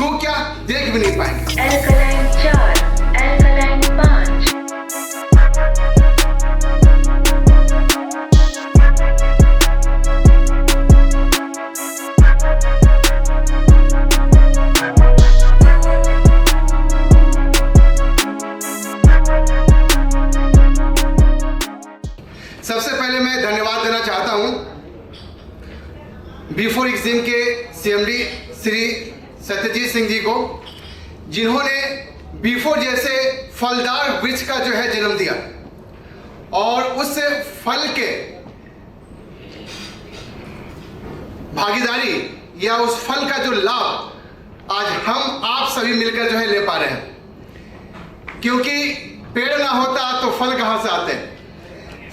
छू क्या देख भी नहीं पाएंगे। Alkaline 4, alkaline 5। सबसे पहले मैं धन्यवाद देना चाहता हूं B4 एग्जिम के CMD श्री सत्यजीत सिंह जी को, जिन्होंने B4 जैसे फलदार वृक्ष का जो है जन्म दिया और उस फल के भागीदारी या उस फल का जो लाभ आज हम आप सभी मिलकर जो है ले पा रहे हैं, क्योंकि पेड़ ना होता तो फल कहां से आते।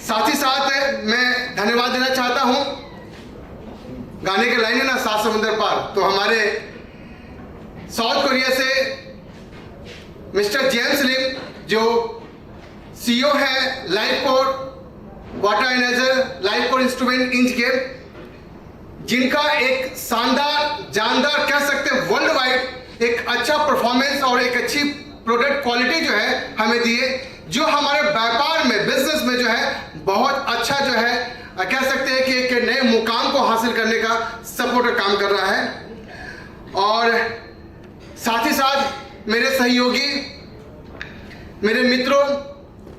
साथ ही साथ मैं धन्यवाद देना चाहता हूं, गाने के लाइन है ना सात समुंदर पार, तो हमारे साउथ कोरिया से मिस्टर जेम्स लिम जो CEO है लाइफकोर वाटर एनर्जी लाइफकोर इंस्ट्रूमेंट इंच के, जिनका एक शानदार जानदार कह सकते हैं वर्ल्ड वाइड एक अच्छा परफॉर्मेंस और एक अच्छी प्रोडक्ट क्वालिटी जो है हमें दिए, जो हमारे व्यापार में बिजनेस में जो है बहुत अच्छा जो है कह सकते हैं कि एक नए मुकाम को हासिल करने का सपोर्टर काम कर रहा है। और साथ ही साथ मेरे सहयोगी, मेरे मित्रों,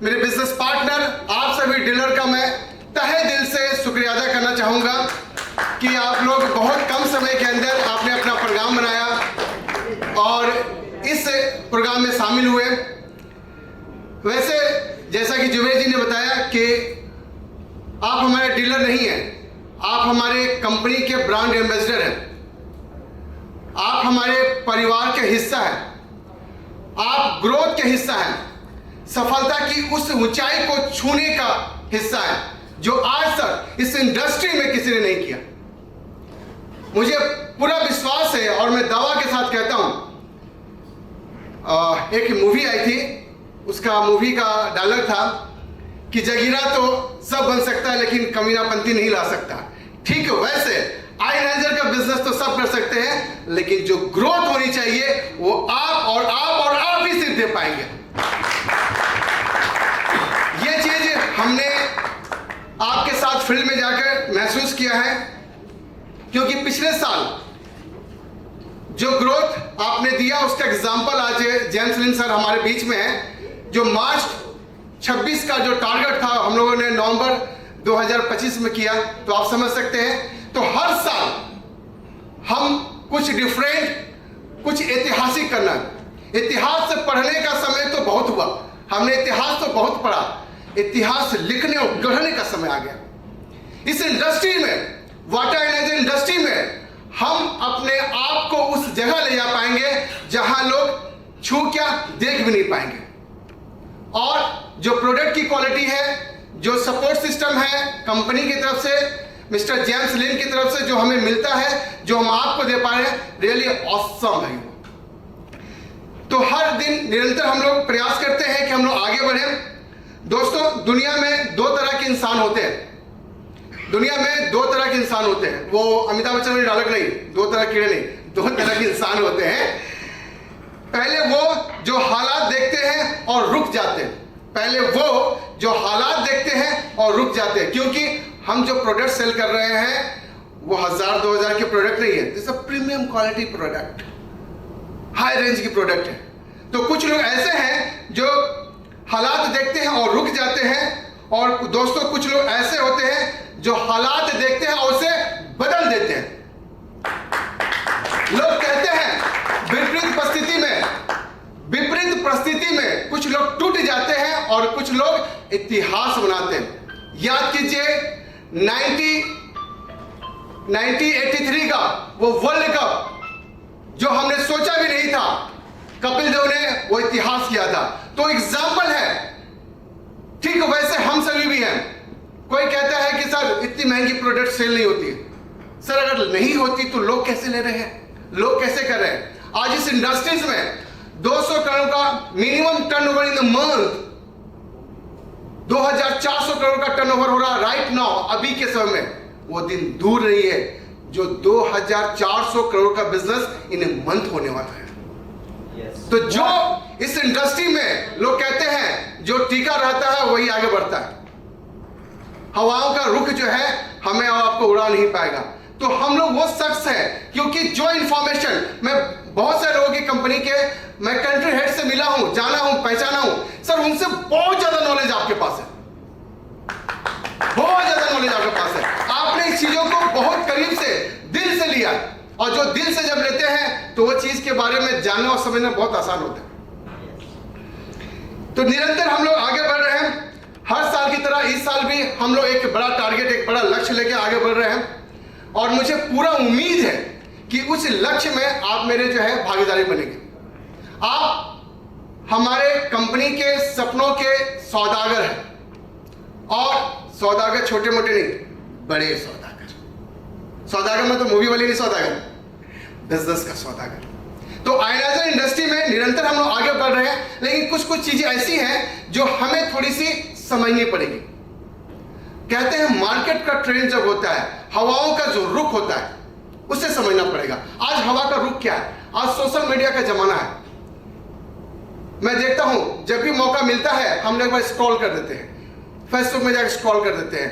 मेरे बिजनेस पार्टनर, आप सभी डीलर का मैं तहे दिल से शुक्रिया अदा करना चाहूँगा कि आप लोग बहुत कम समय के अंदर आपने अपना प्रोग्राम बनाया और इस प्रोग्राम में शामिल हुए। वैसे जैसा कि जुबेर जी ने बताया कि आप हमारे डीलर नहीं हैं, आप हमारे कंपनी के ब्रांड एम्बेसडर हैं, आप हमारे परिवार के हिस्सा हैं, आप ग्रोथ के हिस्सा हैं, सफलता की उस ऊंचाई को छूने का हिस्सा है जो आज तक इस इंडस्ट्री में किसी ने नहीं किया। मुझे पूरा विश्वास है और मैं दावा के साथ कहता हूं, एक मूवी आई थी, उसका मूवी का डायलॉग था कि जगीरा तो सब बन सकता है लेकिन कमीनापंती नहीं ला सकता। ठीक है, वैसे आईनाइजर का बिजनेस तो सब कर सकते हैं, लेकिन जो ग्रोथ होनी चाहिए वो आप और आप और आप ही सिर्फ दे पाएंगे। ये चीज हमने आपके साथ फील्ड में जाकर महसूस किया है, क्योंकि पिछले साल जो ग्रोथ आपने दिया उसका एग्जाम्पल आज जेम्स लिम सर हमारे बीच में है, जो मार्च 26 का जो टारगेट था हम लोगों ने नवंबर 2025 में किया, तो आप समझ सकते हैं। तो हर साल हम कुछ डिफरेंट, कुछ ऐतिहासिक करना। इतिहास से पढ़ने का समय तो बहुत हुआ, हमने इतिहास तो बहुत पढ़ा, इतिहास लिखने और गढ़ने का समय आ गया। इस इंडस्ट्री में, वाटर एनर्जी इंडस्ट्री में, हम अपने आप को उस जगह ले जा पाएंगे जहां लोग छू क्या देख भी नहीं पाएंगे। और जो प्रोडक्ट की क्वालिटी है, जो सपोर्ट सिस्टम है कंपनी की तरफ से, मिस्टर जेम्स लिम की तरफ से जो हमें मिलता है, जो हम आपको दे पा रहे हैं, रियली ऑसम है। तो हर दिन निरंतर हम लोग प्रयास करते हैं कि हम लोग आगे बढ़े। दोस्तों, दुनिया में दो तरह के इंसान होते हैं, दुनिया में दो तरह के इंसान होते हैं। वो अमिताभ बच्चन ने डायलॉग नहीं, दो तरह कीड़े नहीं, दो तरह के इंसान होते हैं। पहले वो जो हालात देखते हैं और रुक जाते हैं, पहले वो जो हालात देखते हैं और रुक जाते हैं, क्योंकि हम जो प्रोडक्ट सेल कर रहे हैं वो 1000-2000 के प्रोडक्ट नहीं है, this is a premium quality product, high range की प्रोडक्ट है। तो कुछ लोग ऐसे हैं जो हालात देखते हैं और रुक जाते हैं, और दोस्तों कुछ लोग ऐसे होते हैं जो हालात देखते हैं और उसे बदल देते हैं। लोग कहते हैं विपरीत परिस्थिति में कुछ लोग टूट जाते हैं और कुछ लोग इतिहास बनाते हैं। याद कीजिए 1983 का वो वर्ल्ड कप जो हमने सोचा भी नहीं था, कपिल देव ने वो इतिहास किया था। तो एग्जाम्पल है, ठीक है, वैसे हम सभी भी हैं। कोई कहता है कि सर इतनी महंगी प्रोडक्ट सेल नहीं होती है। सर अगर नहीं होती तो लोग कैसे ले रहे हैं, लोग कैसे कर रहे हैं? आज इस इंडस्ट्रीज में 200 करोड़ का minimum turnover in the month, 2400 crore का टर्नओवर हो रहा राइट नाउ, अभी के समय में। वो दिन दूर नहीं है जो 2400 करोड़ का बिजनेस इन ए मंथ होने वाला है। तो जो इस इंडस्ट्री में लोग कहते हैं जो टीका रहता है वही आगे बढ़ता है, हवाओं का रुख जो है हमें और आपको उड़ा नहीं पाएगा। तो हम लोग वो शख्स है, क्योंकि जो इंफॉर्मेशन मैं बहुत सारे लोगों की कंपनी के मैं कंट्री हेड से मिला हूं, जाना हूं, पहचाना हूं, सर उनसे बहुत ज्यादा नॉलेज आपके पास है, बहुत ज्यादा नॉलेज आपके पास है। आपने इस चीजों को बहुत करीब से दिल से लिया, और जो दिल से जब लेते हैं तो वो चीज के बारे में जानना और समझना बहुत आसान होता है। तो निरंतर हम लोग आगे बढ़ रहे हैं, हर साल की तरह इस साल भी हम लोग एक बड़ा टारगेट, एक बड़ा लक्ष्य लेके आगे बढ़ रहे हैं, और मुझे पूरा उम्मीद है कि उस लक्ष्य में आप मेरे जो है भागीदारी बनेंगे। आप हमारे कंपनी के सपनों के सौदागर हैं, और सौदागर छोटे मोटे नहीं, बड़े सौदागर। सौदागर में तो मूवी वाली नहीं, सौदागर बिजनेस का सौदागर। तो आयनाइजर इंडस्ट्री में निरंतर हम लोग आगे बढ़ रहे हैं, लेकिन कुछ कुछ चीजें ऐसी हैं जो हमें थोड़ी सी समझनी पड़ेगी। कहते हैं मार्केट का ट्रेंड जब होता है, हवाओं का जो रुख होता है उसे समझना पड़ेगा। आज हवा का रुख क्या है? आज सोशल मीडिया का जमाना है। मैं देखता हूं जब भी मौका मिलता है हम लोग एक बार स्क्रॉल कर देते हैं, फेसबुक में जाकर स्क्रॉल कर देते हैं,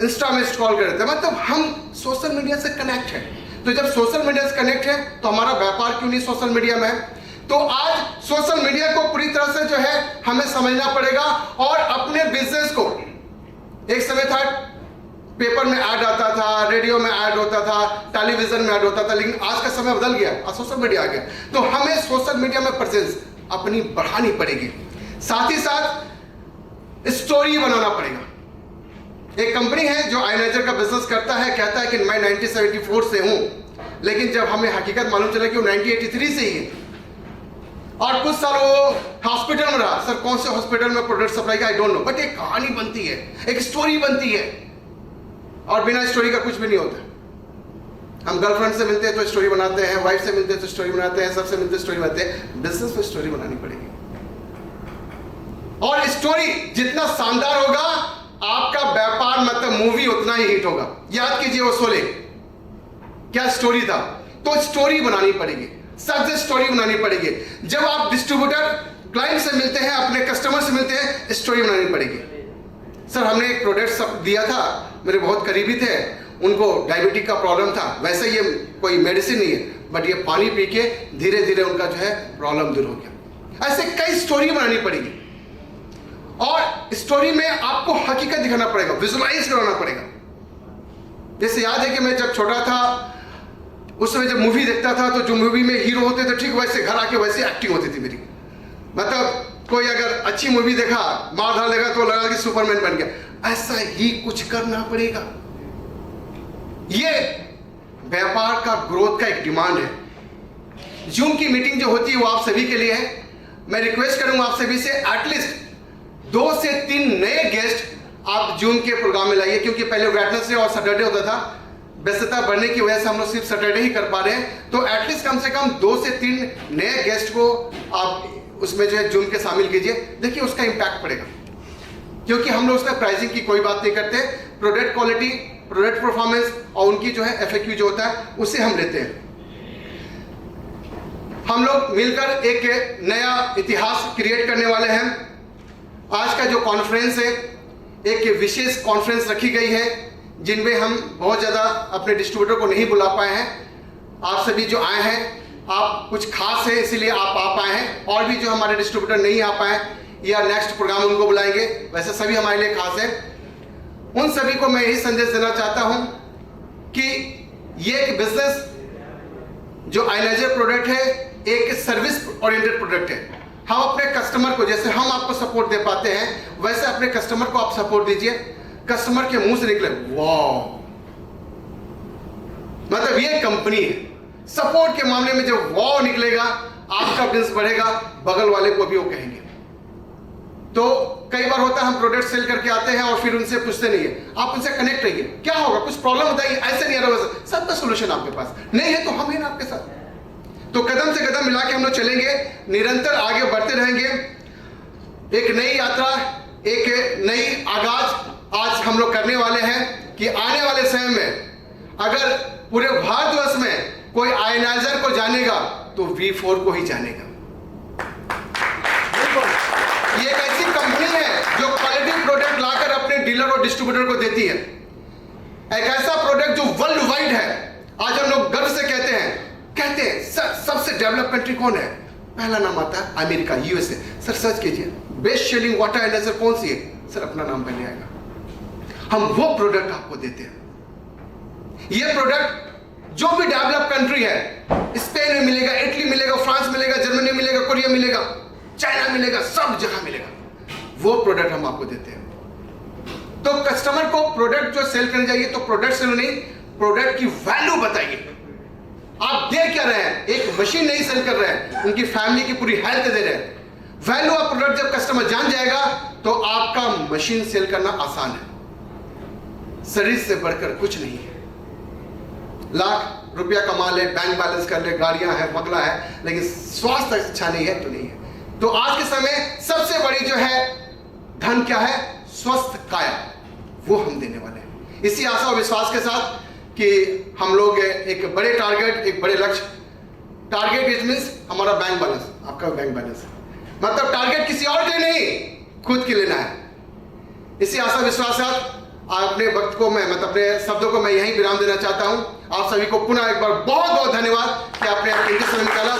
इंस्टा में स्क्रॉल कर देते हैं, मतलब हम सोशल मीडिया से कनेक्ट हैं। तो जब सोशल मीडिया से कनेक्ट है तो हमारा व्यापार क्यों नहीं सोशल मीडिया में है? तो आज सोशल मीडिया को पूरी तरह से जो है हमें समझना पड़ेगा, और अपने बिजनेस को, एक समय था पेपर में ऐड आता था, रेडियो में ऐड होता था, टेलीविजन में ऐड होता था, लेकिन आज का समय बदल गया, आज सोशल मीडिया आ गया। तो हमें सोशल मीडिया में प्रेजेंस अपनी बढ़ानी पड़ेगी, साथ ही साथ स्टोरी बनाना पड़ेगा। एक कंपनी है जो आयनाइजर का बिजनेस करता है, कहता है कि मैं 1974 से हूं, लेकिन जब हमें हकीकत मालूम चला कि वो 1983 से ही है, और कुछ साल वो हॉस्पिटल में रहा। सर कौन से हॉस्पिटल में प्रोडक्ट सप्लाई का आई डोंट नो, बट एक कहानी बनती है, एक स्टोरी बनती है, और बिना स्टोरी का कुछ भी नहीं होता। हम गर्लफ्रेंड से मिलते हैं तो स्टोरी बनाते हैं, वाइफ से मिलते हैं तो स्टोरी बनाते हैं, सबसे मिलते स्टोरी बनाते हैं। बिजनेस में स्टोरी बनानी पड़ेगी, और स्टोरी जितना शानदार होगा आपका व्यापार मतलब मूवी उतना ही हिट होगा। याद कीजिए वो शोले, क्या स्टोरी था? तो स्टोरी बनानी पड़ेगी, सक्सेस स्टोरी बनानी पड़ेगी। जब आप डिस्ट्रीब्यूटर क्लाइंट से मिलते हैं, अपने कस्टमर से मिलते हैं, स्टोरी बनानी पड़ेगी। सर हमने एक प्रोडक्ट सब दिया था, मेरे बहुत करीबी थे, उनको डायबिटीज का प्रॉब्लम था, वैसे ये कोई मेडिसिन नहीं है, बट ये पानी पी के धीरे धीरे उनका जो है प्रॉब्लम दूर हो गया। ऐसे कई स्टोरी बनानी पड़ेगी, और स्टोरी में आपको हकीकत दिखाना पड़ेगा, विजुलाइज कराना पड़ेगा। जैसे याद है कि मैं जब छोटा था उस समय जब मूवी देखता था तो जो मूवी में हीरो होते थे ठीक वैसे घर आके वैसे एक्टिंग होती थी मेरी। मतलब कोई अगर अच्छी मूवी देखा, मार धार लगा तो लगा कि सुपरमैन बन गया। ऐसा ही कुछ करना पड़ेगा। ये व्यापार का ग्रोथ का एक डिमांड है। जूम की मीटिंग जो होती है वो आप सभी के लिए है। मैं रिक्वेस्ट करूंगा आप सभी से एटलीस्ट 2 से 3 नए गेस्ट आप जूम के प्रोग्राम में लाइए, क्योंकि पहले वेडनेसडे और सैटरडे होता था। व्यस्तता बढ़ने की वजह से हम लोग सिर्फ सैटरडे ही कर पा रहे हैं। तो एटलीस्ट कम से कम 2 से 3 नए गेस्ट को आप उसमें जो है जूम के शामिल कीजिए। देखिए उसका इंपैक्ट पड़ेगा, क्योंकि हम लोग उसका प्राइसिंग की कोई बात नहीं करते। प्रोडक्ट क्वालिटी, प्रोडक्ट परफॉर्मेंस और उनकी जो है FAQ जो होता है उसे हम लेते हैं। हम लोग मिलकर एक नया इतिहास क्रिएट करने वाले हैं। आज का जो कॉन्फ्रेंस है एक विशेष कॉन्फ्रेंस रखी गई है, जिनमें हम बहुत ज़्यादा अपने डिस्ट्रीब्यूटर को नहीं बुला पाए हैं। आप सभी जो आए हैं आप कुछ खास है इसीलिए आप आ पाए हैं, और भी जो हमारे डिस्ट्रीब्यूटर नहीं आ पाए या नेक्स्ट प्रोग्राम उनको बुलाएंगे, वैसे सभी हमारे लिए खास है। उन सभी को मैं यही संदेश देना चाहता हूं कि ये एक बिजनेस जो आयनाइजर प्रोडक्ट है एक सर्विस ओरिएंटेड प्रोडक्ट है। हम अपने कस्टमर को, जैसे हम आपको सपोर्ट दे पाते हैं वैसे अपने कस्टमर को आप सपोर्ट दीजिए। कस्टमर के मुंह से निकले वाह, मतलब ये कंपनी है। सपोर्ट के मामले में जब वाह निकलेगा आपका बिजनेस बढ़ेगा, बगल वाले को भी वो कहेंगे। तो कई बार होता है हम प्रोडक्ट सेल करके आते हैं और फिर उनसे पूछते नहीं है। आप उनसे कनेक्ट रहिए, क्या होगा, कुछ प्रॉब्लम होता है ऐसे नहीं आ रहा, वैसे सबका सोल्यूशन आपके पास नहीं है तो हम हैं ना आपके साथ। तो कदम से कदम मिला के हम लोग चलेंगे, निरंतर आगे बढ़ते रहेंगे। एक नई यात्रा, एक नई आगाज आज हम लोग करने वाले हैं कि आने वाले समय में अगर पूरे भारतवर्ष में कोई आयनाइजर को जानेगा तो V4 को ही जानेगा। ये एक ऐसी कंपनी है जो क्वालिटी प्रोडक्ट लाकर अपने डीलर और डिस्ट्रीब्यूटर को देती है। एक ऐसा प्रोडक्ट जो वर्ल्ड वाइड है। आज हम लोग गर्व से कहते हैं सर सबसे डेवलप कंट्री कौन है? पहला नाम आता है अमेरिका, यूएसए। सर सर्च कीजिए बेस्ट सेलिंग वाटर एनालाइजर कौन सी है, सर अपना नाम पहले आएगा। हम वो प्रोडक्ट आपको देते हैं। ये प्रोडक्ट जो भी डेवलप कंट्री है, स्पेन में मिलेगा, इटली मिलेगा, फ्रांस मिलेगा, जर्मनी मिलेगा, कोरिया मिलेगा, चाइना मिलेगा, सब जगह मिलेगा। वो प्रोडक्ट हम आपको देते हैं। तो कस्टमर को प्रोडक्ट जो सेल करने जाइए तो प्रोडक्ट सेल नहीं, प्रोडक्ट की वैल्यू बताइए। आप दे क्या रहे हैं? एक मशीन नहीं सेल कर रहे हैं, उनकी फैमिली की पूरी हेल्थ दे रहे हैं। वैल्यू ऑफ प्रोडक्ट जब कस्टमर जान जाएगा तो आपका मशीन सेल करना आसान है। शरीर से बढ़कर कुछ नहीं है। लाख रुपया कमा ले, बैंक बैलेंस कर ले, गाड़ियां हैं, बंगला है, लेकिन स्वास्थ्य अच्छा नहीं है तो नहीं है। तो आज के समय सबसे बड़ी जो है धन क्या है? स्वस्थ काया, वो हम देने वाले हैं। इसी आशा और विश्वास के साथ कि हम लोग एक बड़े टारगेट, एक बड़े लक्ष्य, टारगेट इट मींस हमारा बैंक बैलेंस, आपका बैंक बैलेंस, मतलब टारगेट किसी और के नहीं, खुद के लेना है। इसी आशा विश्वास के साथ अपने वक्त को मैं मतलब अपने शब्दों को मैं यहीं विराम देना चाहता हूं। आप सभी को पुनः एक बार बहुत बहुत धन्यवाद कि आपने अपने समय निकाला।